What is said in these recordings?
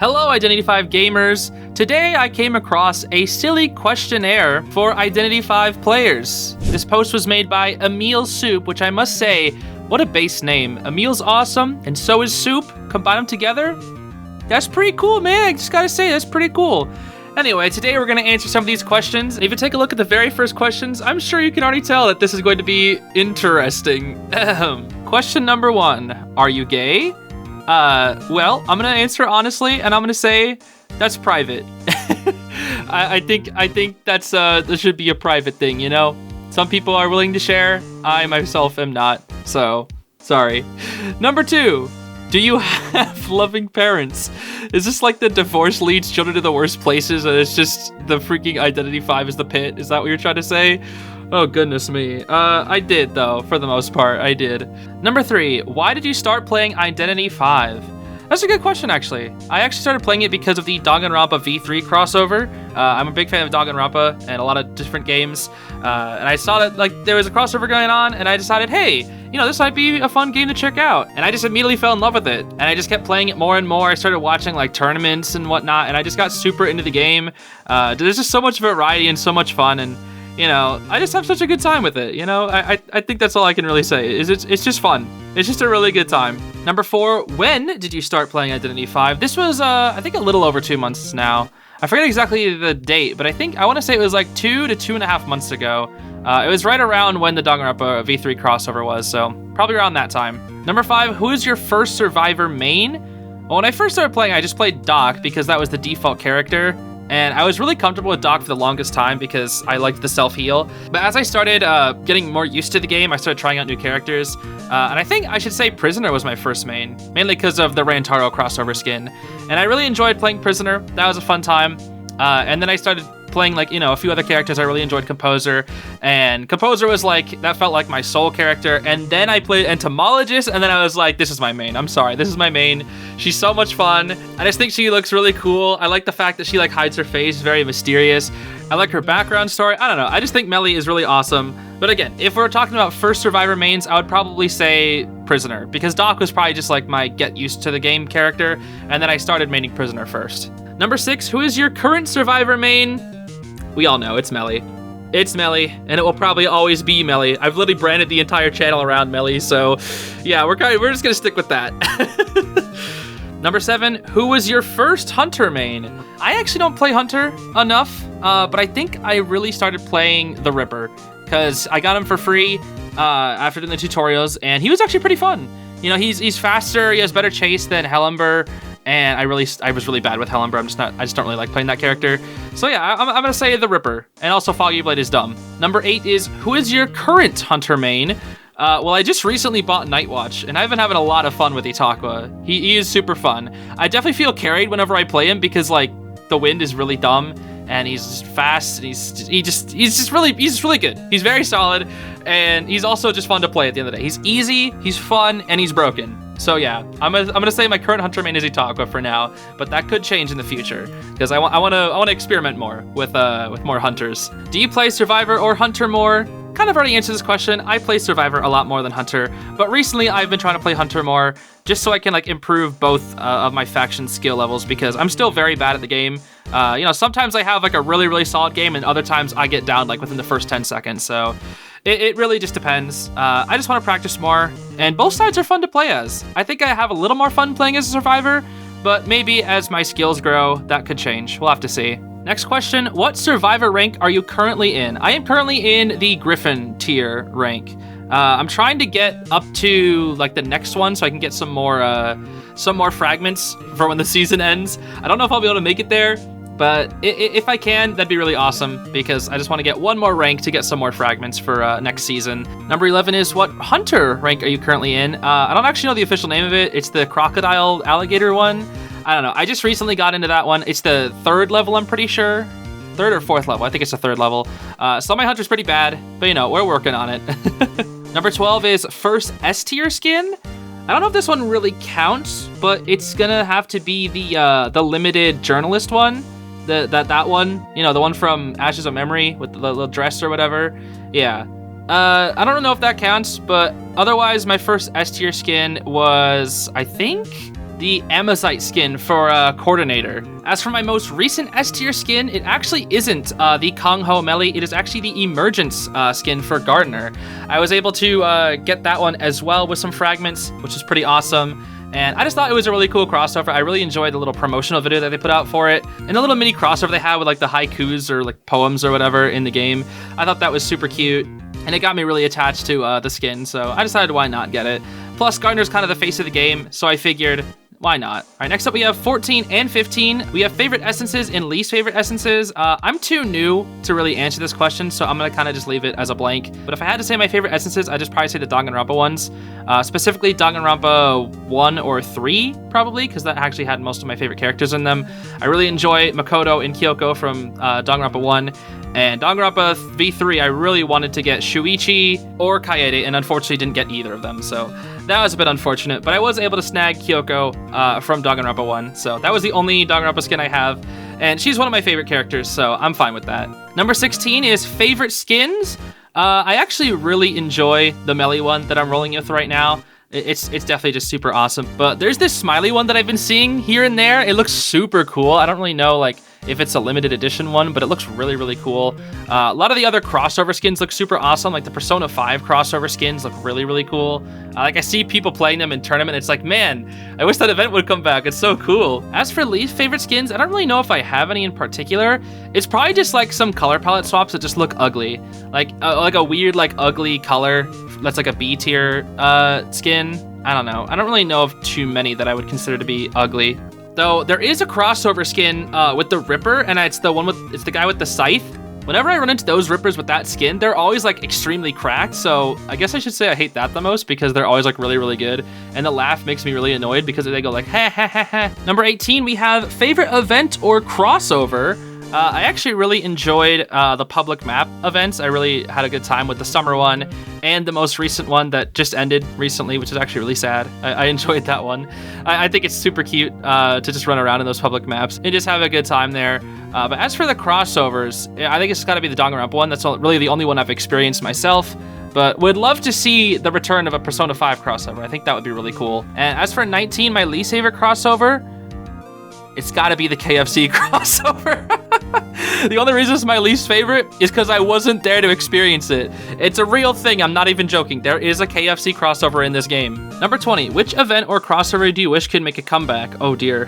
Hello, Identity 5 gamers. Today I came across a silly questionnaire for Identity 5 players. This post was made by emilsoup, which I must say, what a base name. Emil's awesome, and so is Soup. Combine them together? That's pretty cool, man. I just gotta say, that's pretty cool. Anyway, today we're gonna answer some of these questions. If you take a look at the very first questions, I'm sure you can already tell that this is going to be interesting. Question number 1, are you gay? Well, I'm gonna answer honestly, and I'm gonna say that's private. I think that's that should be a private thing, you know? Some people are willing to share. I myself am not, so sorry. Number 2, do you have loving parents? Is this like the divorce leads children to the worst places, and it's just the freaking Identity 5 is the pit? Is that what you're trying to say? Oh, goodness me. I did, though, for the most part, I did. Number 3, why did you start playing Identity 5? That's a good question, actually. I actually started playing it because of the Danganronpa V3 crossover. I'm a big fan of Danganronpa and a lot of different games. And I saw that like there was a crossover going on, and I decided, hey, you know, this might be a fun game to check out. And I just immediately fell in love with it. And I just kept playing it more and more. I started watching like tournaments and whatnot, and I just got super into the game. There's just so much variety and so much fun, and you know, I just have such a good time with it. You know, I think that's all I can really say. It's just fun. It's just a really good time. Number 4, when did you start playing Identity 5? This was, I think a little over 2 months now. I forget exactly the date, but I want to say it was like 2 to 2.5 months ago. It was right around when the Danganronpa V3 crossover was, so probably around that time. Number 5, who is your first Survivor main? Well, when I first started playing, I just played Doc because that was the default character. And I was really comfortable with Doc for the longest time because I liked the self-heal. But as I started getting more used to the game, I started trying out new characters. And I think I should say Prisoner was my first main, mainly because of the Rantaro crossover skin. And I really enjoyed playing Prisoner. That was a fun time. And then I started playing like, you know, a few other characters. I really enjoyed Composer, and Composer was like, that felt like my soul character. And then I played Entomologist, and then I was like, this is my main. I'm sorry, this is my main. She's so much fun. I just think she looks really cool. I like the fact that she like hides her face, very mysterious. I like her background story. I don't know, I just think Melly is really awesome. But again, if we're talking about first Survivor mains, I would probably say Prisoner, because Doc was probably just like my get used to the game character, and then I started maining Prisoner first. Number 6, who is your current Survivor main? We all know, it's Melly. It's Melly, and it will probably always be Melly. I've literally branded the entire channel around Melly, so yeah, we're just gonna stick with that. Number 7, who was your first Hunter main? I actually don't play Hunter enough, but I think I really started playing the Ripper, because I got him for free after doing the tutorials, and he was actually pretty fun. You know, he's faster, he has better chase than Hellember, and I was really bad with Hellember. I just don't really like playing that character. So yeah, I'm gonna say the Ripper, and also Foggy Blade is dumb. Number 8 is, who is your current Hunter main? Well, I just recently bought Nightwatch, and I've been having a lot of fun with Itakwa. He is super fun. I definitely feel carried whenever I play him because like the wind is really dumb, and he's just fast, and he's just really good. He's very solid, and he's also just fun to play at the end of the day. He's easy, he's fun, and he's broken. So yeah, I'm gonna say my current Hunter main is Itakwa for now, but that could change in the future because I want to experiment more with more hunters. Do you play Survivor or Hunter more? Kind of already answered this question. I play Survivor a lot more than Hunter, but recently I've been trying to play Hunter more just so I can like improve both of my faction skill levels because I'm still very bad at the game. You know, sometimes I have like a really solid game, and other times I get down like within the first 10 seconds. So it really just depends. I just want to practice more, and both sides are fun to play as. I think I have a little more fun playing as a Survivor, but maybe as my skills grow, that could change. We'll have to see. Next question, what Survivor rank are you currently in? I am currently in the Griffin tier rank. I'm trying to get up to like the next one so I can get some more fragments for when the season ends. I don't know if I'll be able to make it there, but if I can, that'd be really awesome because I just want to get one more rank to get some more fragments for next season. Number 11 is, what Hunter rank are you currently in? I don't actually know the official name of it. It's the crocodile alligator one. I don't know. I just recently got into that one. It's the 3rd level, I'm pretty sure. 3rd or 4th level. I think it's the 3rd level. So my Hunter's pretty bad, but you know, we're working on it. Number 12 is first S tier skin. I don't know if this one really counts, but it's gonna have to be the limited journalist one. That one, you know, the one from Ashes of Memory with the little dress or whatever. Yeah. I don't know if that counts, but otherwise my first S tier skin was, I think, the Amazite skin for Coordinator. As for my most recent S tier skin, it actually isn't the Kong Ho Melee, it is actually the Emergence skin for Gardener. I was able to get that one as well with some fragments, which is pretty awesome. And I just thought it was a really cool crossover. I really enjoyed the little promotional video that they put out for it. And the little mini crossover they had with like the haikus or like poems or whatever in the game. I thought that was super cute. And it got me really attached to the skin. So I decided why not get it. Plus, Gardener's kind of the face of the game. So I figured, why not? All right, next up we have 14 and 15. We have favorite essences and least favorite essences. I'm too new to really answer this question, so I'm gonna kind of just leave it as a blank. But if I had to say my favorite essences, I'd just probably say the Danganronpa ones. Specifically Danganronpa 1 or 3, probably, because that actually had most of my favorite characters in them. I really enjoy Makoto and Kyoko from Danganronpa 1. And Danganronpa V3, I really wanted to get Shuichi or Kaede, and unfortunately didn't get either of them, so that was a bit unfortunate. But I was able to snag Kyoko from Danganronpa 1, so that was the only Danganronpa skin I have, and she's one of my favorite characters, so I'm fine with that. Number 16 is favorite skins. I actually really enjoy the Melee one that I'm rolling with right now. It's definitely just super awesome. But there's this smiley one that I've been seeing here and there. It looks super cool. I don't really know like if it's a limited edition one, but it looks really, really cool. A lot of the other crossover skins look super awesome. Like the Persona 5 crossover skins look really, really cool. Like I see people playing them in tournament. It's like, man, I wish that event would come back. It's so cool. As for least favorite skins, I don't really know if I have any in particular. It's probably just like some color palette swaps that just look ugly. Like a weird, like ugly color that's like a B tier skin. I don't know. I don't really know of too many that I would consider to be ugly. Though there is a crossover skin with the Ripper, and it's the guy with the scythe. Whenever I run into those Rippers with that skin, they're always like extremely cracked. So I guess I should say I hate that the most because they're always like really, really good. And the laugh makes me really annoyed because they go like ha ha ha ha. Number 18, we have favorite event or crossover. I actually really enjoyed the public map events. I really had a good time with the summer one and the most recent one that just ended recently, which is actually really sad. I enjoyed that one. I think it's super cute to just run around in those public maps and just have a good time there. But as for the crossovers, I think it's got to be the Danganronpa one. That's really the only one I've experienced myself. But would love to see the return of a Persona 5 crossover. I think that would be really cool. And as for 19, my least favorite crossover, it's got to be the KFC crossover. The only reason it's my least favorite is because I wasn't there to experience it. It's a real thing, I'm not even joking. There is a KFC crossover in this game. Number 20, which event or crossover do you wish could make a comeback? Oh dear.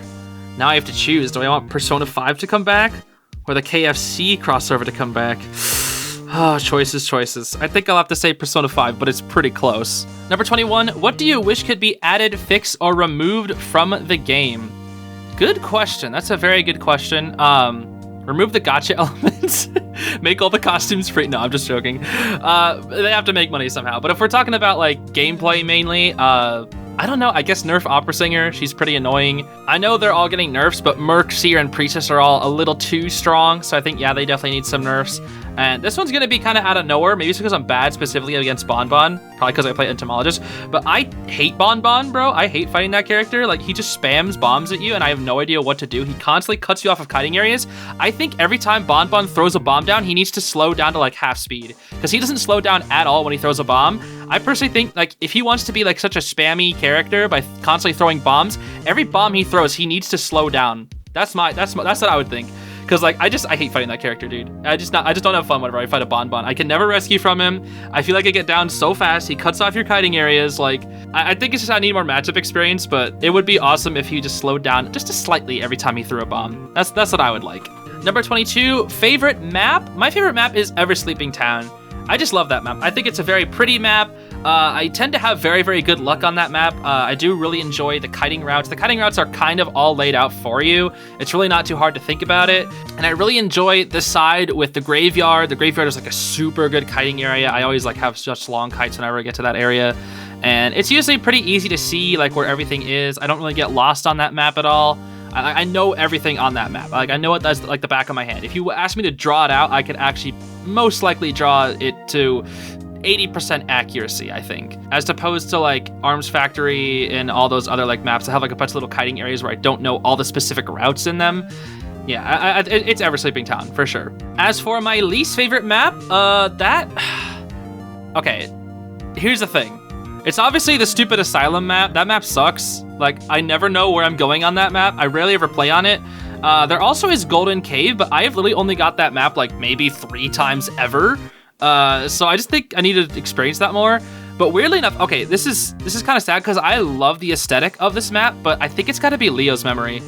Now I have to choose. Do I want Persona 5 to come back? Or the KFC crossover to come back? Oh, choices. I think I'll have to say Persona 5, but it's pretty close. Number 21, what do you wish could be added, fixed, or removed from the game? Good question. That's a very good question. Remove the gacha elements. Make all the costumes free. No, I'm just joking. They have to make money somehow. But if we're talking about like gameplay mainly, I don't know. I guess nerf Opera Singer. She's pretty annoying. I know they're all getting nerfs, but Merc, Seer, and Priestess are all a little too strong. So I think, yeah, they definitely need some nerfs. And this one's going to be kind of out of nowhere. Maybe it's because I'm bad specifically against Bonbon. Probably because I play Entomologist. But I hate Bonbon, bro. I hate fighting that character. Like, he just spams bombs at you, and I have no idea what to do. He constantly cuts you off of kiting areas. I think every time Bonbon throws a bomb down, he needs to slow down to, like, half speed. Because he doesn't slow down at all when he throws a bomb. I personally think, like, if he wants to be, like, such a spammy character by constantly throwing bombs, every bomb he throws, he needs to slow down. That's what I would think. Because, like, I hate fighting that character, dude. I just don't have fun whenever I fight a Bonbon. I can never rescue from him. I feel like I get down so fast. He cuts off your kiting areas. Like, I think it's just I need more matchup experience, but it would be awesome if he just slowed down just slightly every time he threw a bomb. That's what I would like. Number 22, favorite map? My favorite map is Ever Sleeping Town. I just love that map. I think it's a very pretty map. I tend to have very, very good luck on that map. I do really enjoy the kiting routes. The kiting routes are kind of all laid out for you. It's really not too hard to think about it. And I really enjoy the side with the graveyard. The graveyard is like a super good kiting area. I always like have such long kites whenever I get to that area. And it's usually pretty easy to see like where everything is. I don't really get lost on that map at all. I know everything on that map. Like I know it does like the back of my hand. If you ask me to draw it out, I could actually most likely draw it to 80% accuracy, I think, as opposed to like Arms Factory and all those other like maps that have like a bunch of little kiting areas where I don't know all the specific routes in them. Yeah, it's Ever Sleeping Town for sure. As for my least favorite map, okay, here's the thing. It's obviously the stupid asylum map. That map sucks. Like, I never know where I'm going on that map. I rarely ever play on it. There also is Golden Cave, but I have literally only got that map like maybe 3 times ever. So I just think I need to experience that more. But weirdly enough, okay, this is kind of sad because I love the aesthetic of this map, but I think it's got to be Leo's Memory.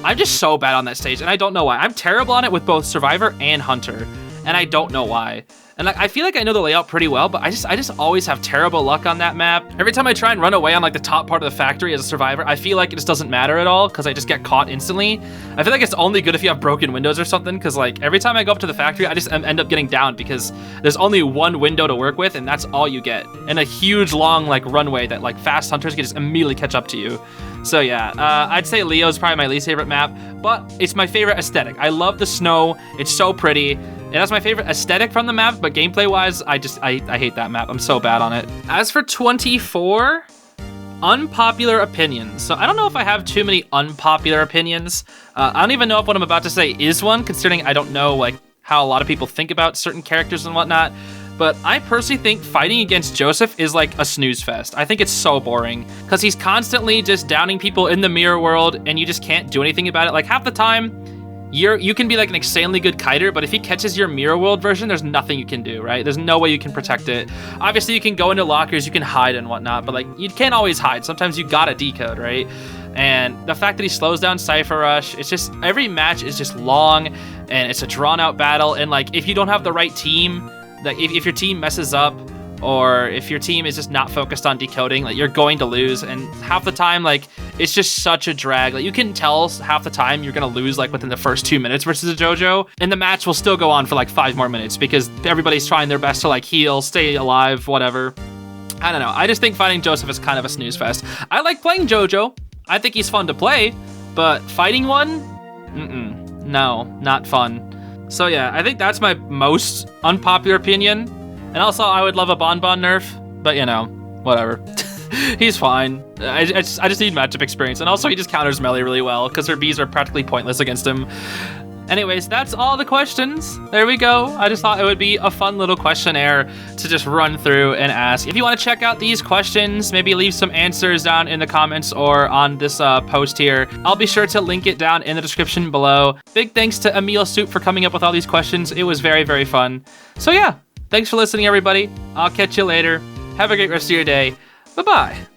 I'm just so bad on that stage, and I don't know why. I'm terrible on it with both Survivor and Hunter, and I don't know why. And like, I feel like I know the layout pretty well, but I just always have terrible luck on that map. Every time I try and run away on like the top part of the factory as a survivor, I feel like it just doesn't matter at all because I just get caught instantly. I feel like it's only good if you have broken windows or something, because like every time I go up to the factory, I just end up getting down because there's only one window to work with and that's all you get. And a huge long like runway that like fast hunters can just immediately catch up to you. So yeah, I'd say Leo's probably my least favorite map, but it's my favorite aesthetic. I love the snow. It's so pretty. And that's my favorite aesthetic from the map, but gameplay-wise, I hate that map. I'm so bad on it. As for 24, unpopular opinions. So I don't know if I have too many unpopular opinions. I don't even know if what I'm about to say is one, considering I don't know like how a lot of people think about certain characters and whatnot. But I personally think fighting against Joseph is like a snooze fest. I think it's so boring because he's constantly just downing people in the mirror world and you just can't do anything about it. Like half the time, you can be like an insanely good kiter, but if he catches your mirror world version, there's nothing you can do, right? There's no way you can protect it. Obviously, you can go into lockers, you can hide and whatnot, but like you can't always hide. Sometimes you gotta decode, right? And the fact that he slows down Cypher Rush, it's just every match is just long and it's a drawn out battle. And like if you don't have the right team, like if your team messes up, or if your team is just not focused on decoding, like you're going to lose. And half the time, like it's just such a drag. Like you can tell half the time you're gonna lose like within the first 2 minutes versus a JoJo, and the match will still go on for like 5 more minutes because everybody's trying their best to like heal, stay alive, whatever. I don't know. I just think fighting Joseph is kind of a snooze fest. I like playing JoJo. I think he's fun to play, but fighting one, no, not fun. So yeah, I think that's my most unpopular opinion. And also, I would love a Bonbon nerf, but you know, whatever. He's fine. I just need matchup experience. And also, he just counters melee really well, because her Bs are practically pointless against him. Anyways, that's all the questions. There we go. I just thought it would be a fun little questionnaire to just run through and ask. If you want to check out these questions, maybe leave some answers down in the comments or on this post here. I'll be sure to link it down in the description below. Big thanks to emilsoup for coming up with all these questions. It was very, very fun. So yeah. Thanks for listening, everybody. I'll catch you later. Have a great rest of your day. Bye-bye.